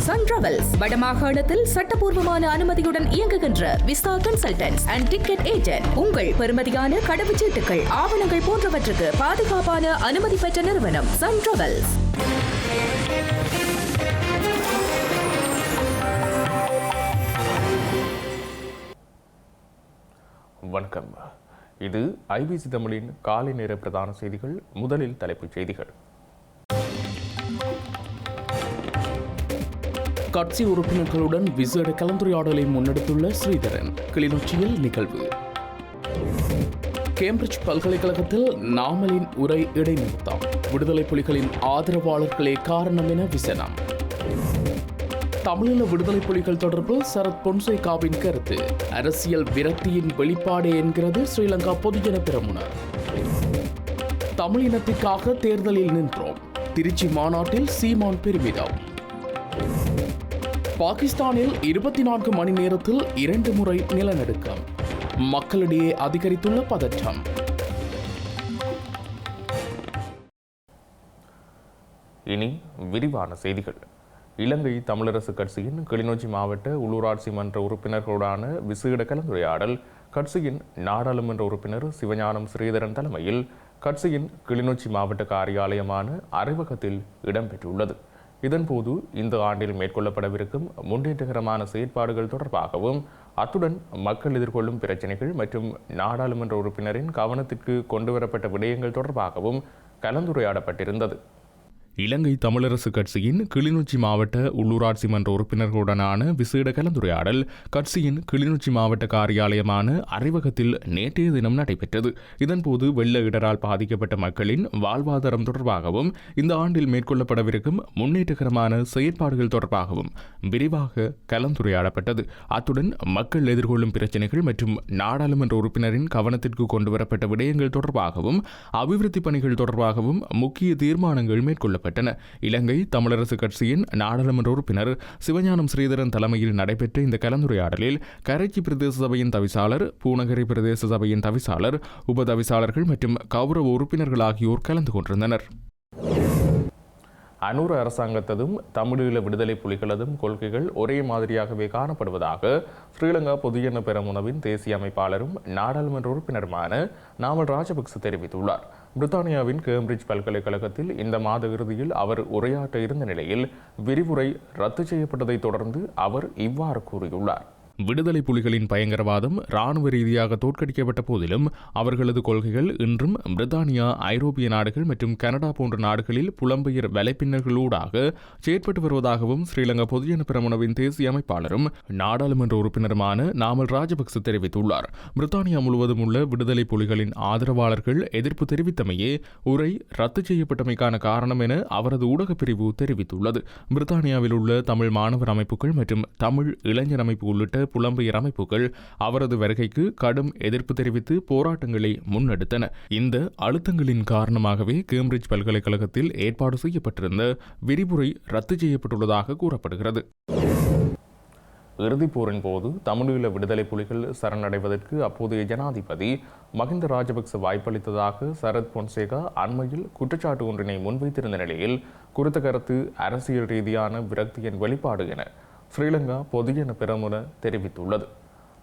Sun travels வடமாகாணத்தில் சட்டபூர்வமான அனுமதியுடன் இயங்குகின்ற visa consultants and ticket agent. உங்கள் பெறுமதியான கடவுச்சீட்டுகள், ஆவணங்கள் போன்றவற்றுக்கு பாதுகாப்பான அனுமதி பெற்ற நிறுவனம் சன் டிராவல்ஸ். வணக்கம். இது ஐபிசி தமிழின் காலை நேர பிரதான செய்திகள். முதலில் தலைப்புச் செய்திகள். கட்சி உறுப்பினர்களுடன் விசேட கலந்துரையாடலை முன்னெடுத்துள்ள ஸ்ரீதரன். கிளிநொச்சியில் நிகழ்வு. கேம்பிரிட்ஜ் பல்கலைக்கழகத்தில் நாமலின் உரை இடைநிறுத்தம். விடுதலை புலிகளின் ஆதரவாளர்களே காரணம் என விசனம். தமிழீழ விடுதலை புலிகள் தொடர்பில் சரத் பொன்சேகாவின் கருத்து. அரசியல் விரக்தியின் வெளிப்பாடு என்கிறது ஸ்ரீலங்கா பொதுஜன பெரமுன. தமிழினத்திற்காக தேர்தலில் நின்றோம். திருச்சி மாநாட்டில் சீமான் பெருமிதம். பாகிஸ்தானில் 24 மணி நேரத்தில் 2 முறை நிலநடுக்கம். மக்களிடையே அதிகரித்துள்ள பதற்றம். இனி விரிவான செய்திகள். இலங்கை தமிழரசு கட்சியின் கிளிநொச்சி மாவட்ட உள்ளூராட்சி மன்ற உறுப்பினர்களுடான விசேட கலந்துரையாடல் கட்சியின் நாடாளுமன்ற உறுப்பினர் சிவஞானம் ஸ்ரீதரன் தலைமையில் கட்சியின் கிளிநொச்சி மாவட்ட காரியாலயமான அறிவகத்தில் இடம்பெற்றுள்ளது. இதன்போது இந்த ஆண்டில் மேற்கொள்ளப்படவிருக்கும் முன்னேற்றகரமான செயற்பாடுகள் தொடர்பாகவும் அத்துடன் மக்கள் எதிர்கொள்ளும் பிரச்சினைகள் மற்றும் நாடாளுமன்ற உறுப்பினரின் கவனத்திற்கு கொண்டுவரப்பட்ட விடயங்கள் தொடர்பாகவும் கலந்துரையாடப்பட்டிருந்தது. இலங்கை தமிழரசு கட்சியின் கிளிநொச்சி மாவட்ட உள்ளூராட்சி மன்ற உறுப்பினர்களுடனான விசேட கலந்துரையாடல் கட்சியின் கிளிநொச்சி மாவட்ட காரியாலயமான அறிவகத்தில் நேற்றைய தினம் நடைபெற்றது. இதன்போது வெள்ள இடரால் பாதிக்கப்பட்ட மக்களின் வாழ்வாதாரம் தொடர்பாகவும் இந்த ஆண்டில் மேற்கொள்ளப்படவிருக்கும் முன்னேற்றகரமான செயற்பாடுகள் தொடர்பாகவும் விரிவாக கலந்துரையாடப்பட்டது. அத்துடன் மக்கள் எதிர்கொள்ளும் பிரச்சினைகள் மற்றும் நாடாளுமன்ற உறுப்பினரின் கவனத்திற்கு கொண்டுவரப்பட்ட விடயங்கள் தொடர்பாகவும் அபிவிருத்தி பணிகள் தொடர்பாகவும் முக்கிய தீர்மானங்கள் மேற்கொள்ளப்பட்டன. இலங்கை தமிழரசு கட்சியின் நாடாளுமன்ற உறுப்பினர் சிவஞானம் ஸ்ரீதரன் தலைமையில் நடைபெற்ற இந்த கலந்துரையாடலில் கரைச்சி பிரதேச சபையின் தவிசாளர், பூநகரி பிரதேச சபையின் தவிசாளர், உபதவிசாளர்கள் மற்றும் கௌரவ உறுப்பினர்கள் ஆகியோர் கலந்து கொண்டிருந்தனர். அனூர் அரசாங்கத்ததும் தமிழீழ விடுதலை புலிகளதும் கொள்கைகள் ஒரே மாதிரியாகவே காணப்படுவதாக ஸ்ரீலங்கா பொதுஜன பெரமுனவின் தேசிய அமைப்பாளரும் நாடாளுமன்ற உறுப்பினருமான நாமல் ராஜபக்ச தெரிவித்துள்ளார். பிரித்தானியாவின் கேம்பிரிட்ஜ் பல்கலைக்கழகத்தில் இந்த மாத இறுதியில் அவர் உரையாற்ற இருந்த நிலையில் விரிவுரை ரத்து செய்யப்பட்டதைத் தொடர்ந்து அவர் இவ்வாறு கூறியுள்ளார். விடுதலை புலிகளின் பயங்கரவாதம் இராணுவ ரீதியாக தோற்கடிக்கப்பட்ட போதிலும் அவர்களது கொள்கைகள் இன்றும் பிரித்தானியா, ஐரோப்பிய நாடுகள் மற்றும் கனடா போன்ற நாடுகளில் புலம்பெயர் வலைப்பின்னர்களூடாக செயற்பட்டு வருவதாகவும் ஸ்ரீலங்கா பொதுஜன பெரமுனவின் தேசிய அமைப்பாளரும் நாடாளுமன்ற உறுப்பினருமான நாமல் ராஜபக்ச தெரிவித்துள்ளார். பிரித்தானியா முழுவதும் உள்ள விடுதலை புலிகளின் ஆதரவாளர்கள் எதிர்ப்பு தெரிவித்தமையே உரை ரத்து செய்யப்பட்டமைக்கான காரணம் என அவரது ஊடகப் பிரிவு தெரிவித்துள்ளது. பிரித்தானியாவில் உள்ள தமிழ் மாணவர் அமைப்புகள் மற்றும் தமிழ் இளைஞர் அமைப்பு உள்ளிட்ட புலம்பெயர் அமைப்புகள் அவரது வருகைக்கு கடும் எதிர்ப்பு தெரிவித்து போராட்டங்களை முன்னெடுத்தன. இந்த அழுத்தங்களின் காரணமாகவே கேம்பிரிட்ஜ் பல்கலைக்கழகத்தில் ஏற்பாடு செய்யப்பட்டிருந்த விரிவுரை ரத்து செய்யப்பட்டுள்ளதாக கூறப்படுகிறது. இறுதிப் போரின் போது தமிழீழ விடுதலை புலிகள் சரணடைவதற்கு அப்போதைய ஜனாதிபதி மஹிந்த ராஜபக்ச வாய்ப்பளித்ததாக சரத் பொன்சேகா அண்மையில் குற்றச்சாட்டு ஒன்றினை முன்வைத்திருந்த நிலையில் குறித்த கருத்து அரசியல் ரீதியான விரக்தியின் வெளிப்பாடு என ஸ்ரீலங்கா பொதுஜன பெரமுன தெரிவித்துள்ளது.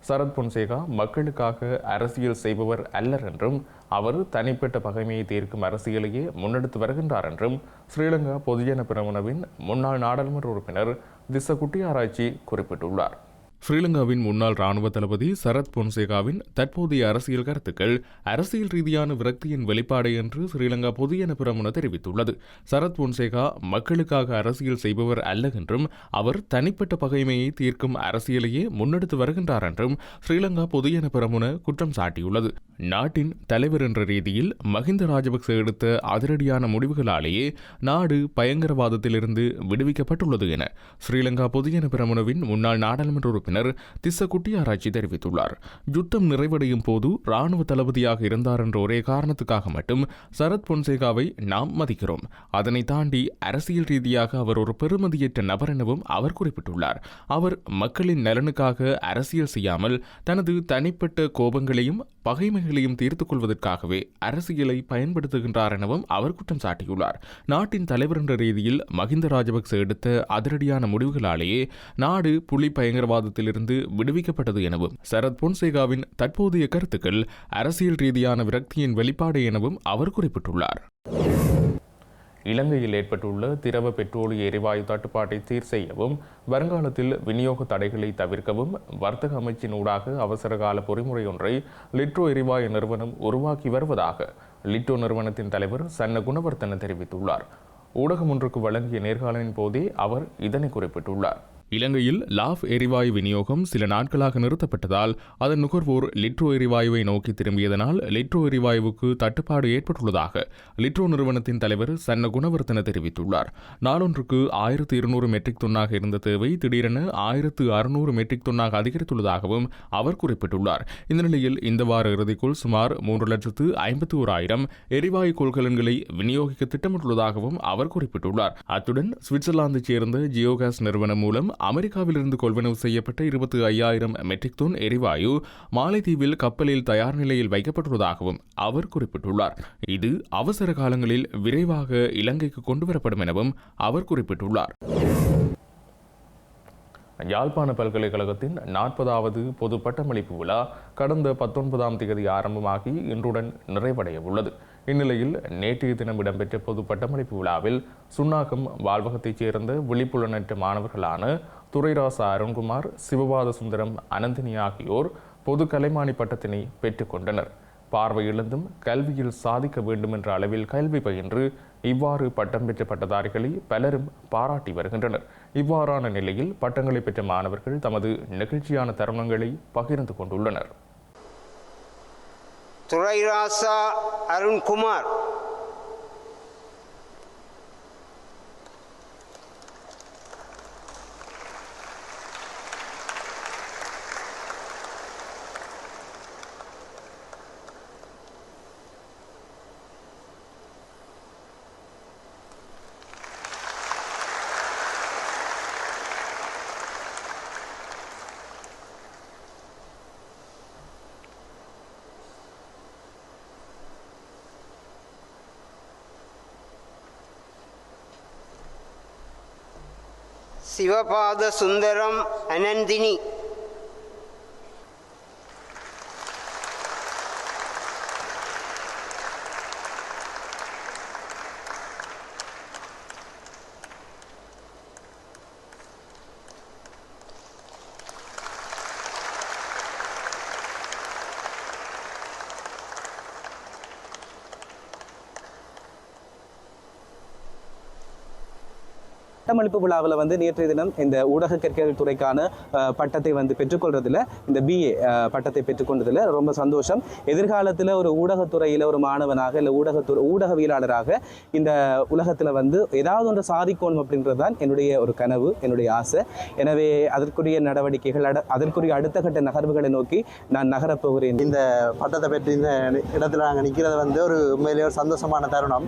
சரத் பொன்சேகா மக்களுக்காக அரசியல் செய்பவர் அல்லர் என்றும் அவர் தனிப்பட்ட பகைமையை தீர்க்கும் அரசியலையே முன்னெடுத்து வருகின்றார் என்றும் ஸ்ரீலங்கா பொதுஜன பெரமுனவின் முன்னாள் நாடாளுமன்ற உறுப்பினர் திஸ்ஸ குட்டியாராய்ச்சி குறிப்பிட்டுள்ளார். ஸ்ரீலங்காவின் முன்னாள் ராணுவ தளபதி சரத் பொன்சேகாவின் தற்போதைய அரசியல் கருத்துக்கள் அரசியல் ரீதியான விரக்தியின் வெளிப்பாடு என்று ஸ்ரீலங்கா பொதுஜன பெரமுன தெரிவித்துள்ளது. சரத் பொன்சேகா மக்களுக்காக அரசியல் செய்பவர் அல்ல என்றும் அவர் தனிப்பட்ட பகைமையை தீர்க்கும் அரசியலையே முன்னெடுத்து வருகின்றார் என்றும் ஸ்ரீலங்கா பொதுஜன பெரமுன குற்றம் சாட்டியுள்ளது. நாட்டின் தலைவர் என்ற ரீதியில் மஹிந்த ராஜபக்ச எடுத்த அதிரடியான முடிவுகளாலேயே நாடு பயங்கரவாதத்திலிருந்து விடுவிக்கப்பட்டுள்ளது என ஸ்ரீலங்கா பொதுஜன பெரமுனவின் முன்னாள் நாடாளுமன்ற உறுப்பினர் உறுப்பினர் திஸ்ஸ குட்டியாராய்ச்சி தெரிவித்துள்ளார். யுத்தம் நிறைவடையும் போது இராணுவ தளபதியாக இருந்தார் என்ற ஒரே காரணத்துக்காக மட்டும் சரத் பொன்சேகாவை நாம் மதிக்கிறோம். அதனை தாண்டி அரசியல் ரீதியாக அவர் ஒரு பெறுமதியற்ற நபர் எனவும் அவர் குறிப்பிட்டுள்ளார். அவர் மக்களின் நலனுக்காக அரசியல் செய்யாமல் தனது தனிப்பட்ட கோபங்களையும் பகைமைகளையும் தீர்த்துக் கொள்வதற்காகவே அரசியலை பயன்படுத்துகின்றார் எனவும் அவர் குற்றம் சாட்டியுள்ளார். நாட்டின் தலைவர் என்ற ரீதியில் மஹிந்த ராஜபக்ச எடுத்த அதிரடியான முடிவுகளாலேயே நாடு புலி பயங்கரவாதத்திலிருந்து விடுவிக்கப்பட்டது எனவும் சரத் பொன்சேகாவின் தற்போதைய கருத்துக்கள் அரசியல் ரீதியான விரக்தியின் வெளிப்பாடு எனவும் அவர் குறிப்பிட்டுள்ளார். இலங்கையில் ஏற்பட்டுள்ள திரவ பெட்ரோலிய எரிவாயு தட்டுப்பாட்டை சீர் செய்யவும் வருங்காலத்தில் விநியோக தடைகளை தவிர்க்கவும் வர்த்தக அமைச்சின் ஊடாக அவசரகால பொறிமுறை ஒன்றை லிட்ரோ எரிவாயு நிறுவனம் உருவாக்கி வருவதாக லிட்ரோ நிறுவனத்தின் தலைவர் சன்ன குணவர்த்தன தெரிவித்துள்ளார். ஊடகம் ஒன்றுக்கு வழங்கிய நேர்காணலின் போதே அவர் இதனை குறிப்பிட்டுள்ளார். இலங்கையில் லாஃப் எரிவாயு விநியோகம் சில நாட்களாக நிறுத்தப்பட்டதால் அதன் நுகர்வோர் லிட்ரோ எரிவாயுவை நோக்கி திரும்பியதனால் லிட்ரோ எரிவாயுவுக்கு தட்டுப்பாடு ஏற்பட்டுள்ளதாக லிட்ரோ நிறுவனத்தின் தலைவர் சன்ன குணவர்த்தன தெரிவித்துள்ளார். நாளொன்றுக்கு 1200 மெட்ரிக் தொன்னாக இருந்த தேவை திடீரென 1600 மெட்ரிக் தொன்னாக அதிகரித்துள்ளதாகவும் அவர் குறிப்பிட்டுள்ளார். இந்த நிலையில் இந்த வார இறுதிக்குள் சுமார் 3,51,000 எரிவாயு கொள்கலன்களை விநியோகிக்க திட்டமிட்டுள்ளதாகவும் அவர் குறிப்பிட்டுள்ளார். அத்துடன் சுவிட்சர்லாந்தைச் சேர்ந்த ஜியோகாஸ் நிறுவனம் மூலம் அமெரிக்காவிலிருந்து கொள்வனவு செய்யப்பட்ட 25,000 மெட்ரிக் டன் எரிவாயு மாலைதீவில் கப்பலில் தயார் நிலையில் வைக்கப்பட்டுள்ளதாகவும் அவர் குறிப்பிட்டுள்ளார். இது அவசர காலங்களில் விரைவாக இலங்கைக்கு கொண்டுவரப்படும் எனவும் அவர் குறிப்பிட்டுள்ளார். யாழ்ப்பாண பல்கலைக்கழகத்தின் 40வது பொது பட்டமளிப்பு விழா கடந்த 19ஆம் தேதி ஆரம்பமாகி இன்றுடன் நிறைவடைய உள்ளது. இந்நிலையில் நேற்றைய தினம் இடம்பெற்ற பொது பட்டமளிப்பு விழாவில் சுன்னாகம் வாழ்வகத்தைச் சேர்ந்த விழிப்புலனற்ற மாணவர்களான துரைராசா அருண்குமார், சிவபாத சுந்தரம், அனந்தினி ஆகியோர் பொது கலைமானி பட்டத்தினை பெற்றுக் கொண்டனர். பார்வையிழந்தும் கல்வியில் சாதிக்க வேண்டும் என்ற அளவில் கல்வி பயின்று இவ்வாறு பட்டம் பெற்ற பட்டதாரிகளை பலரும் பாராட்டி வருகின்றனர். இவ்வாறான நிலையில் பட்டங்களை பெற்ற மாணவர்கள் தமது நெகிழ்ச்சியான தருணங்களை பகிர்ந்து கொண்டுள்ளனர். துரைராசா அருண்குமார், சிவபாத சுந்தரம், அனந்தினி, பட்டமளிப்பு விழாவில் நேற்றைய தினம் இந்த ஊடக கற்கைகள் துறைக்கான பட்டத்தை பெற்றுக்கொள்றதுல, இந்த BA பட்டத்தை பெற்றுக்கொண்டதில் ரொம்ப சந்தோஷம். எதிர்காலத்தில் ஒரு ஊடகத்துறையில் ஒரு மாணவனாக இல்லை ஊடகவியலாளராக இந்த உலகத்தில் ஏதாவது ஒன்று சாதிக்கணும் அப்படின்றது தான் என்னுடைய ஒரு கனவு, என்னுடைய ஆசை. எனவே அதற்குரிய நடவடிக்கைகள், அதற்குரிய அடுத்த கட்ட நகர்வுகளை நோக்கி நான் நகரப் போகிறேன். இந்த பட்டத்தை பெற்று இந்த இடத்துல நாங்கள் நிற்கிறது ஒரு உண்மையிலேயே ஒரு சந்தோஷமான தருணம்.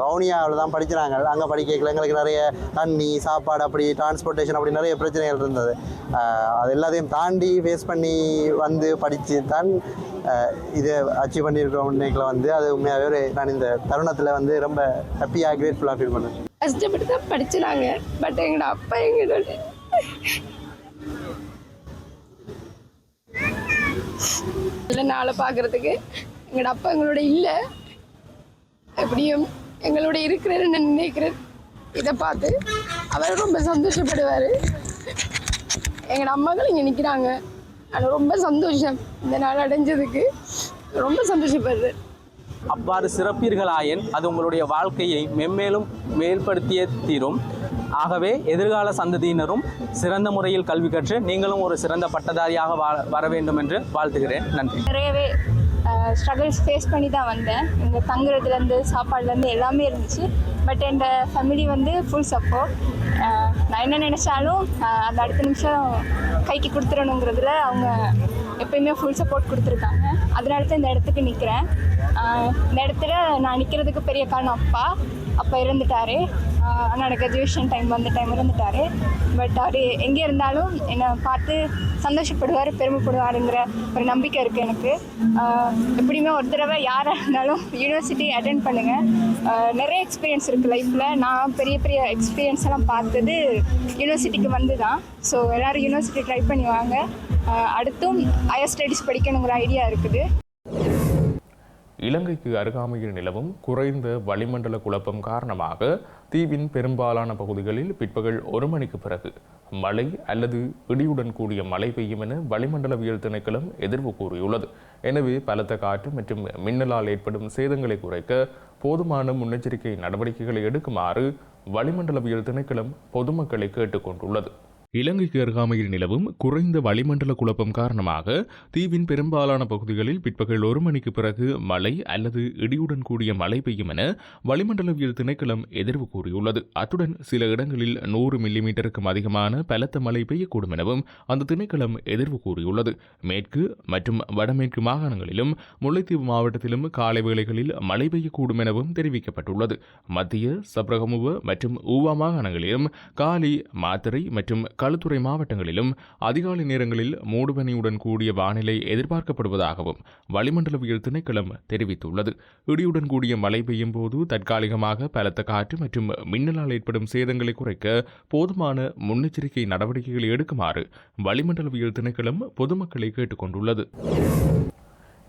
வவுனியாவில் தான் படிக்கிறாங்க. அங்கே படிக்கல எங்களுக்கு நிறைய தண்ணி, சாப்பாடு, அப்படி டிரான்ஸ்போர்ட்டேஷன், அப்படி நிறைய பிரச்சனைகள் இருந்தது. அது எல்லாத்தையும் தாண்டி ஃபேஸ் பண்ணி படித்து தான் இதை அச்சீவ் பண்ணியிருக்கிறோம். இன்னைக்கு அது உண்மையாகவே நான் இந்த தருணத்தில் ரொம்ப ஹாப்பியாக, கிரேட்ஃபுல்லாக ஃபீல் பண்ணேன். கஷ்டப்பட்டு தான் படிச்சுனாங்க. பட் எங்களோட அப்பா எங்களோட நாளை பார்க்குறதுக்கு எங்களோட அப்பா எங்களோட இல்லை, எப்படியும் எங்களோட இருக்கிறேன்னு நினைக்கிறேன். இதை பார்த்து அவர் ரொம்ப சந்தோஷப்படுவார். எங்களோட அம்மாக்கள் இங்கே நிற்கிறாங்க. ஆனால் ரொம்ப சந்தோஷம், இந்த நாள் அடைஞ்சதுக்கு ரொம்ப சந்தோஷப்படுறேன். அவ்வாறு சிறப்பீர்களாயின் அது உங்களுடைய வாழ்க்கையை மென்மேலும் மேல்படுத்தியே தீரும். ஆகவே எதிர்கால சந்ததியினரும் சிறந்த முறையில் கல்வி கற்று நீங்களும் ஒரு சிறந்த பட்டதாரியாக வர வேண்டும் என்று வாழ்த்துகிறேன். நன்றி. நிறையவே ஸ்ட்ரகிள்ஸ் ஃபேஸ் பண்ணி தான் வந்தேன். இங்கே தங்குறதுலேருந்து சாப்பாடுலேருந்து எல்லாமே இருந்துச்சு. பட் என் ஃபேமிலி வந்து ஃபுல் சப்போர்ட். நான் என்ன நினச்சாலும் அந்த அடுத்த நிமிஷம் கைக்கு கொடுத்துடணுங்கிறதுல அவங்க எப்பயுமே ஃபுல் சப்போர்ட் கொடுத்துருக்காங்க. அதனால தான் இந்த இடத்துக்கு நிற்கிறேன். இந்த இடத்துல நான் நிற்கிறதுக்கு பெரிய காரணம் அப்பா இறந்துட்டார். அண்ணோட கிராஜுவேஷன் டைம் இறந்துட்டார். பட் அவர் எங்கே இருந்தாலும் என்னை பார்த்து சந்தோஷப்படுவார், பெருமைப்படுவாருங்கிற ஒரு நம்பிக்கை இருக்குது எனக்கு. எப்படியுமே ஒரு தடவை யாராக இருந்தாலும் யூனிவர்சிட்டி அட்டென்ட் பண்ணுங்கள். நிறைய எக்ஸ்பீரியன்ஸ் இருக்குது லைஃப்பில். நான் பெரிய பெரிய எக்ஸ்பீரியன்ஸ் எல்லாம் பார்த்தது யூனிவர்சிட்டிக்கு வந்து தான். ஸோ எல்லோரும் யூனிவர்சிட்டி ட்ரை பண்ணி வாங்க. அடுத்தும் ஹையர் ஸ்டடீஸ் படிக்கணுங்கிற ஐடியா இருக்குது. இலங்கைக்கு அருகாமையில் நிலவும் குறைந்த வளிமண்டல குழப்பம் காரணமாக தீவின் பெரும்பாலான பகுதிகளில் பிற்பகல் 1 மணிக்கு பிறகு மழை அல்லது இடியுடன் கூடிய மழை பெய்யும் என வளிமண்டலவியல் திணைக்களம் எதிர்வு கூறியுள்ளது. எனவே பலத்த காற்று மற்றும் மின்னலால் ஏற்படும் சேதங்களை குறைக்க போதுமான முன்னெச்சரிக்கை நடவடிக்கைகளை எடுக்குமாறு வளிமண்டலவியல் திணைக்களம் பொதுமக்களை கேட்டுக்கொண்டுள்ளது. இலங்கைக்கு அருகாமையில் நிலவும் குறைந்த வளிமண்டல குழப்பம் காரணமாக தீவின் பெரும்பாலான பகுதிகளில் பிற்பகல் 1 மணிக்கு பிறகு மழை அல்லது இடியுடன் கூடிய மழை பெய்யும் என வளிமண்டலவியல் திணைக்களம் எதிர்வு கூறியுள்ளது. அத்துடன் சில இடங்களில் 100 மில்லிமீட்டருக்கும் அதிகமான பலத்த மழை பெய்யக்கூடும் எனவும் அந்த திணைக்களம் எதிர்வு கூறியுள்ளது. மேற்கு மற்றும் வடமேற்கு மாகாணங்களிலும் முல்லைத்தீவு மாவட்டத்திலும் காலை வேளைகளில் மழை பெய்யக்கூடும் எனவும் தெரிவிக்கப்பட்டுள்ளது. மத்திய சப்ரகமுவ மற்றும் ஊவா மாகாணங்களிலும் காலி, மாத்தறை மற்றும் களுத்துறை மாவட்டங்களிலும் அதிகாலை நேரங்களில் மூடுபனியுடன் கூடிய வானிலை எதிர்பார்க்கப்படுவதாகவும் வளிமண்டலவியல் திணைக்களம் தெரிவித்துள்ளது. இடியுடன் கூடிய மழை பெய்யும் போது தற்காலிகமாக பலத்த காற்று மற்றும் மின்னலால் ஏற்படும் சேதங்களை குறைக்க போதுமான முன்னெச்சரிக்கை நடவடிக்கைகளை எடுக்குமாறு வளிமண்டலவியல் திணைக்களம் பொதுமக்களை கேட்டுக் கொண்டுள்ளது.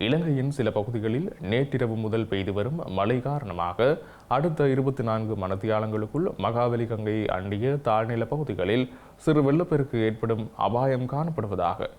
இலங்கையின் சில பகுதிகளில் நேற்றிரவு முதல் பெய்து வரும் மழை காரணமாக அடுத்த 24 மணித்தியாலங்களுக்குள் மகாவலி கங்கையை அண்டிய தாழ்நில பகுதிகளில் சிறு வெள்ளப்பெருக்கு ஏற்படும் அபாயம் காணப்படுவதாக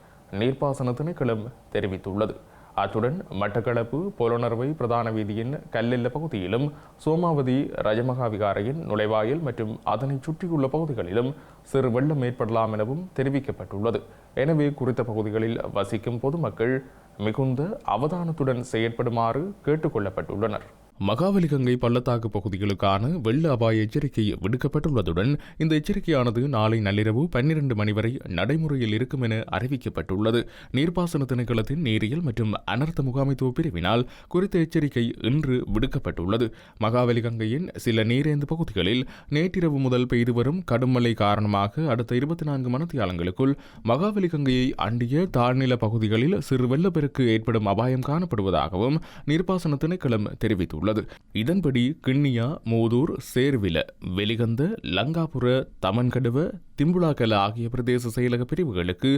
நீர்ப்பாசன திணைக்களம் தெரிவித்துள்ளது. அத்துடன் மட்டக்களப்பு பொலனறுவை பிரதான வீதியின் கல்லெல்ல பகுதியிலும் சோமாவதி ரஜமகா விகாரையின் நுழைவாயில் மற்றும் அதனை சுற்றியுள்ள பகுதிகளிலும் சிறு வெள்ளம் ஏற்படலாம் எனவும் தெரிவிக்கப்பட்டுள்ளது. எனவே குறித்த பகுதிகளில் வசிக்கும் பொதுமக்கள் மிகுந்த அவதானத்துடன் செயற்படுமாறு கேட்டுக் கொள்ளப்பட்டுள்ளனர். மகாவலி கங்கை பள்ளத்தாக்கு பகுதிகளுக்கான வெள்ள அபாய எச்சரிக்கை விடுக்கப்பட்டுள்ளதுடன் இந்த எச்சரிக்கையானது நாளை நள்ளிரவு 12 மணி வரை நடைமுறையில் இருக்கும் என அறிவிக்கப்பட்டுள்ளது. நீர்ப்பாசன திணைக்களத்தின் நீரியல் மற்றும் அனர்த்த முகாமைத்துவ பிரிவினால் குறித்த எச்சரிக்கை இன்று விடுக்கப்பட்டுள்ளது. மகாவலி கங்கையின் சில நீரேந்து பகுதிகளில் நேற்றிரவு முதல் பெய்து வரும் கடும் மழை காரணமாக அடுத்த 24 மணித்தியாலங்களுக்குள் மகாவலி கங்கையை அண்டிய தாழ்நில பகுதிகளில் சிறு வெள்ளப்பெருக்கு ஏற்படும் அபாயம் காணப்படுவதாகவும் நீர்ப்பாசன திணைக்களம் தெரிவித்துள்ளது. இதன்படி கிண்ணியா, மூதூர், சேர்வில, வெலிகந்த, லங்காபுர, தமன்கடுவ, திம்புலாக்கல ஆகிய பிரதேச செயலக பிரிவுகளுக்கு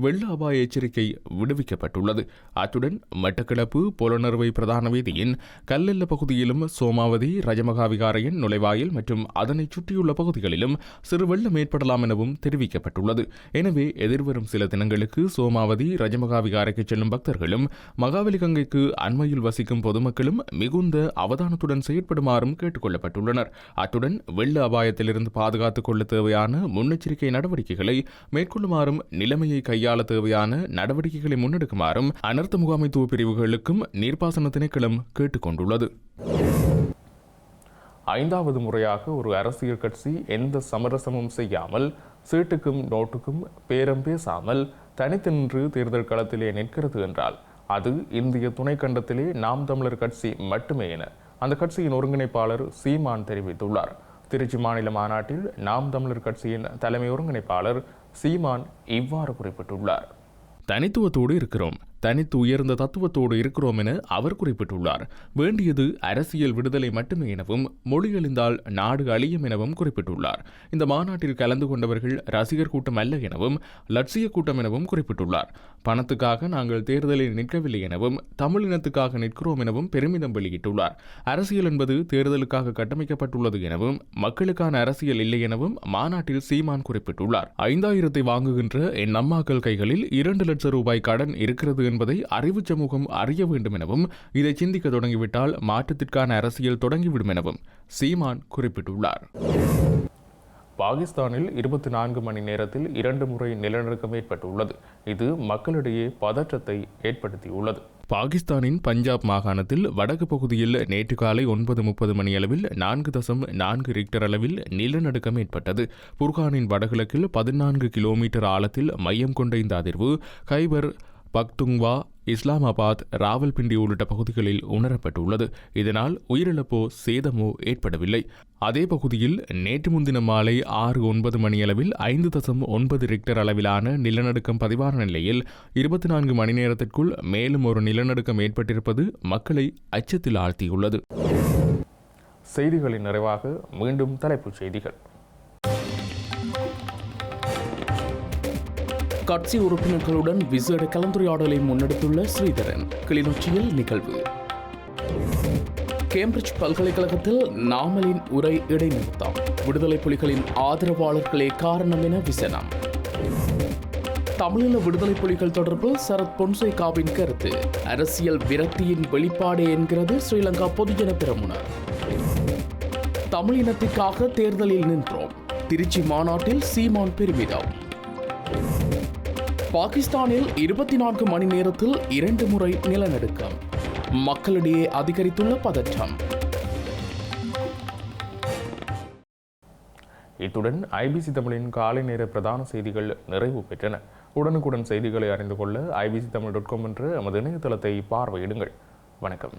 வெள்ள அபாய எச்சரிக்கை விடுவிக்கப்பட்டுள்ளது. அத்துடன் மட்டக்களப்பு பொலனறுவை பிரதான வீதியின் கல்லெல்ல பகுதியிலும் சோமாவதி ரஜமகா விகாரையின் நுழைவாயில் மற்றும் அதனை சுற்றியுள்ள பகுதிகளிலும் சிறு வெள்ளம் ஏற்படலாம் எனவும் தெரிவிக்கப்பட்டுள்ளது. எனவே எதிர்வரும் சில தினங்களுக்கு சோமாவதி ரஜமகா விகாரைக்கு செல்லும் பக்தர்களும் மகாவலி கங்கைக்கு அண்மையில் வசிக்கும் பொதுமக்களும் மிகுந்த அவதானத்துடன் செயற்படுமாறும் கேட்டுக் கொள்ளப்பட்டுள்ளனர். அத்துடன் வெள்ள அபாயத்திலிருந்து பாதுகாத்துக் கொள்ள தேவையான முன்னெச்சரிக்கை நடவடிக்கைகளை மேற்கொள்ளுமாறும் நிலைமையை கையாள தேவையான நடவடிக்கைகளை முன்னெடுக்குமாறும் அனர்த்த முகாமைத்துவ பிரிவுகளுக்கும் நீர்ப்பாசன திணைக்களம் கேட்டுக் கொண்டுள்ளது. 5வது முறையாக ஒரு அரசியல் கட்சி எந்த சமரசமும் செய்யாமல் சீட்டுக்கும் நோட்டுக்கும் பேரம் பேசாமல் தனித்து நின்று தேர்தல் களத்திலே நிற்கிறது என்றால் அது இந்திய துணைக்கண்டத்திலே நாம் தமிழர் கட்சி மட்டுமே என அந்த கட்சியின் ஒருங்கிணைப்பாளர் சீமான் தெரிவித்துள்ளார். திருச்சி மாநில மாநாட்டில் நாம் தமிழர் கட்சியின் தலைமை ஒருங்கிணைப்பாளர் சீமான் இவ்வாறு குறிப்பிட்டுள்ளார். தனித்துவத்தோடு இருக்கிறோம், தனித்து உயர்ந்த தத்துவத்தோடு இருக்கிறோம் என அவர் குறிப்பிட்டுள்ளார். வேண்டியது அரசியல் விடுதலை மட்டுமே எனவும் மொழியழிந்தால் நாடு அழியும் எனவும் குறிப்பிட்டுள்ளார். இந்த மாநாட்டில் கலந்து கொண்டவர்கள் ரசிகர் கூட்டம் அல்ல எனவும் லட்சிய கூட்டம் எனவும் குறிப்பிட்டுள்ளார். பணத்துக்காக நாங்கள் தேர்தலில் நிற்கவில்லை எனவும் தமிழினத்துக்காக நிற்கிறோம் எனவும் பெருமிதம் வெளியிட்டுள்ளார். அரசியல் என்பது தேர்தலுக்காக கட்டமைக்கப்பட்டுள்ளது எனவும் மக்களுக்கான அரசியல் இல்லை எனவும் மாநாட்டில் சீமான் குறிப்பிட்டுள்ளார். 5000 வாங்குகின்ற என் அம்மாக்கள் கைகளில் 2 லட்சம் ரூபாய் கடன் இருக்கிறது என்பதை அறிவு சமூகம் அறிய வேண்டும் எனவும் இதை சிந்திக்க தொடங்கிவிட்டால் மாற்றத்திற்கான அரசியல் தொடங்கிவிடும் எனவும் சீமான் குறிப்பிட்டுள்ளார். பாகிஸ்தானில் 24 மணி நேரத்தில் 2 முறை நிலநடுக்கம் ஏற்பட்டுள்ளது. இது மக்களிடையே பதற்றத்தை ஏற்படுத்தியுள்ளது. பாகிஸ்தானின் பஞ்சாப் மாகாணத்தில் வடக்கு பகுதியில் நேற்று காலை 9:30 மணியளவில் 4.4 ரிக்டர் அளவில் நிலநடுக்கம் ஏற்பட்டது. புர்கானின் வடகிழக்கில் 14 கிலோமீட்டர் ஆழத்தில் மையம் கொண்ட இந்த அதிர்வு கைபர் பக்துங்வா, இஸ்லாமாபாத், ராவல்பிண்டி உள்ளிட்ட பகுதிகளில் உணரப்பட்டுள்ளது. இதனால் உயிரிழப்போ சேதமோ ஏற்படவில்லை. அதே பகுதியில் நேற்று முன்தினம் மாலை 6:09 மணியளவில் 5.9 ரிக்டர் அளவிலான நிலநடுக்கம் பதிவான நிலையில் 24 மணி நேரத்திற்குள் மேலும் ஒரு நிலநடுக்கம் ஏற்பட்டிருப்பது மக்களை அச்சத்தில் ஆழ்த்தியுள்ளது. செய்திகளின் நிறைவாக மீண்டும் தலைப்புச் செய்திகள். கட்சி உறுப்பினர்களுடன் விசேட கலந்துரையாடலை முன்னெடுத்துள்ள ஸ்ரீதரன் கிளிநொச்சியில் நிகழ்வு. கேம்பிரிட்ஜ் பல்கலைக்கழகத்தில் நாமலின் உரை இடைநிறுத்தம், விடுதலை புலிகளின் ஆதரவாளர்களே காரணம் என விசனம். தமிழீழ விடுதலை புலிகள் தொடர்பில் சரத் பொன்சேகாவின் கருத்து, அரசியல் விரக்தியின் வெளிப்பாடு என்கிறது ஸ்ரீலங்கா பொதுஜன பெரமுனர். தமிழினத்திற்காக தேர்தலில் நின்றோம், திருச்சி மாநாட்டில் சீமான் பெருமிதம். பாகிஸ்தானில் 24 மணி நேரத்தில் 2 முறை நிலநடுக்கம், மக்களிடையே அதிகரித்துள்ள பதற்றம். இத்துடன் ஐபிசி தமிழின் காலை நேர பிரதான செய்திகள் நிறைவு பெற்றன. உடனுக்குடன் செய்திகளை அறிந்து கொள்ள ibctamil.com என்ற எமது இணையதளத்தை பார்வையிடுங்கள். வணக்கம்.